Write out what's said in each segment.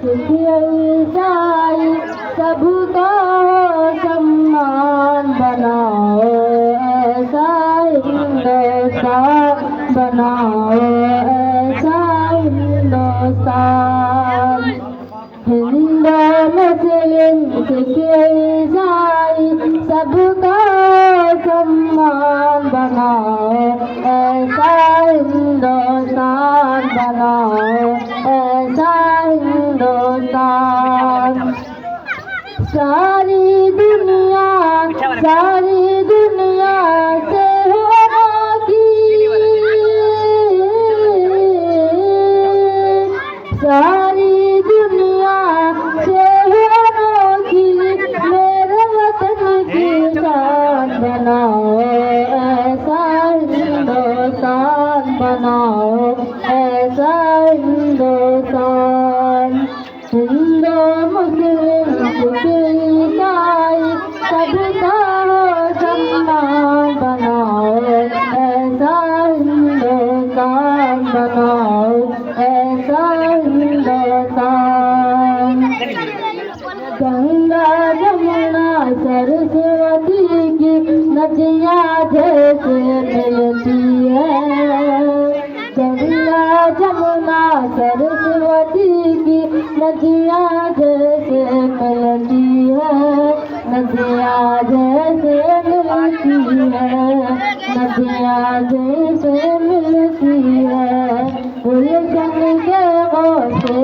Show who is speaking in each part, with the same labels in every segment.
Speaker 1: सिख ईसाई सबका सम्मान बनाओ, ऐसा हिंदुस्तान बनाओ, ऐसा हिंदुस्तान। हिंदू मुस्लिम सिख ईसाई सबका सम्मान बनाओ, ऐसा हिंदुस्तान बनाओ, ऐसा हिंदुस्तान। सारी दुनिया से होना की, सारी दुनिया से होना की, मेरे वतन की शान बनाओ, ऐसा हिंदुस्तान बनाओ, ऐसा हिंदुस्तान। हिंदू मुस्लिम सिख ईसाई सबका सम्मान बनाओ, ऐसा हिंदुस्तान बनाओ, ऐसा हिंदुस्तान। गंगा जमुना सरस्वती की नदियाँ जैसे मिलती है, गंगा जमुना सरस्वती की नदियाँ जैसे मिलती है, नदियाँ जैसे मिलती है, नदियाँ जैसे मिलती है। गुलशन के गोशे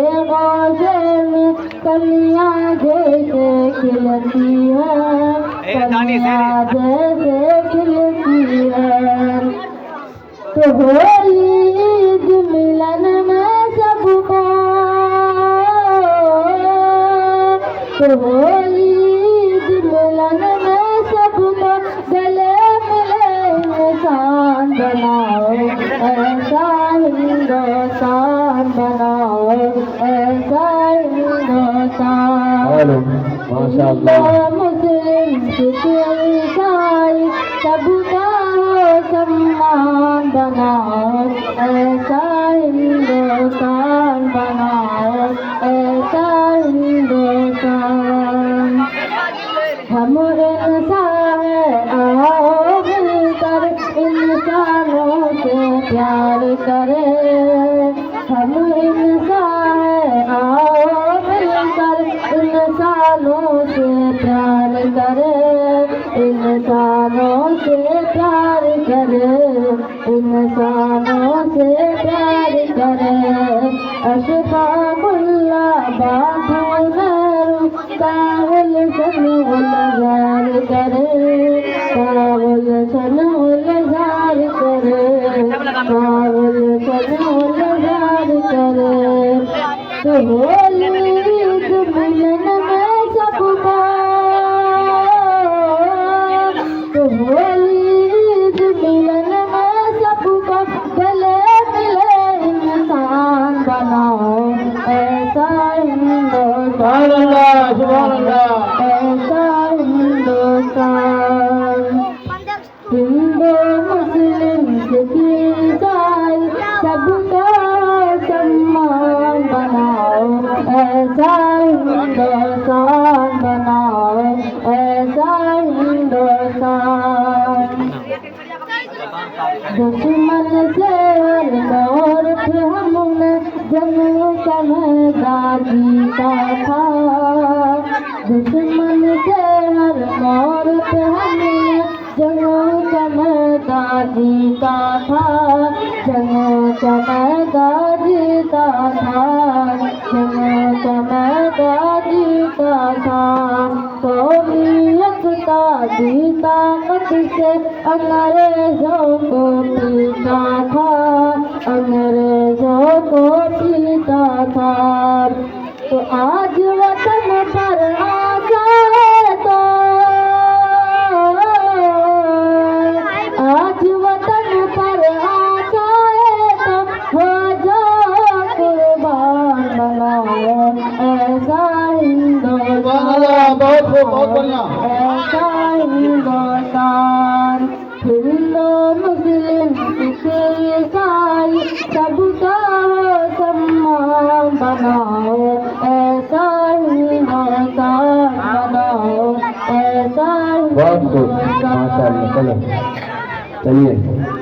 Speaker 1: में कलियाँ जैसे खिलती है, कलियाँ जैसे खिलती है। तो होली ईद मिलन में सबको, तो होली ईद मिलन में सबको गले मिले इंसान बनाओ, ऐसा हिंदुस्तान बनाओ, ऐसा हिंदुस्तान। मुस्लिम सिख ईसाई सबका सम्मान बनाओ, ऐसा हिंदुस्तान बनाओ, ऐसा हिंदुस्तान। हम इंसान आओ मिलकर इंसानों से प्यार करें, हम इंसान आओ मिलकर इंसानों से प्यार करें, इंसानों से प्यार करें, इंसानों से प्यार करें। अशफाकुल्लाह बाबू नेहरू कावल सनउल्लाह करें, कावल सनउल्लाह करें, कावल सनउल्लाह करें। तो होली ईद मिलन में सबका, तो होली ईद मिलन में सबको गले मिले इंसान बनाओ, ऐसा हिंदुस्तान, ऐसा हिंदुस्तान। हिंदू मुस्लिम सिख ईसाई सबका सम्मान बनाओ, ऐसा हिंदुस्तान बनाओ, ऐसा हिंदुस्तान। दुश्मन से मोर हमने जंग का मैदान जीता था, दुश्मन से हर मोर हमने जंग का मैदान जीता था, जंग का मैदान जीता था, जंग का मैदान जीता था। कौमियत का जीता मत से अंग्रेजों को पीता था, अंग्रेजों को पीता था। तो आज वतन पर आ जाए तो, आज वतन पर आ जाए तो हो जाओ कुर्बान बनाओ, ऐसा हिंदुस्तान, ऐसा हिंदुस्तान। हिंदू मुस्लिम सिख ईसाई सबका सम्मान बनाओ,
Speaker 2: बहुत खूब, माशाल्लाह। चलो चलिए।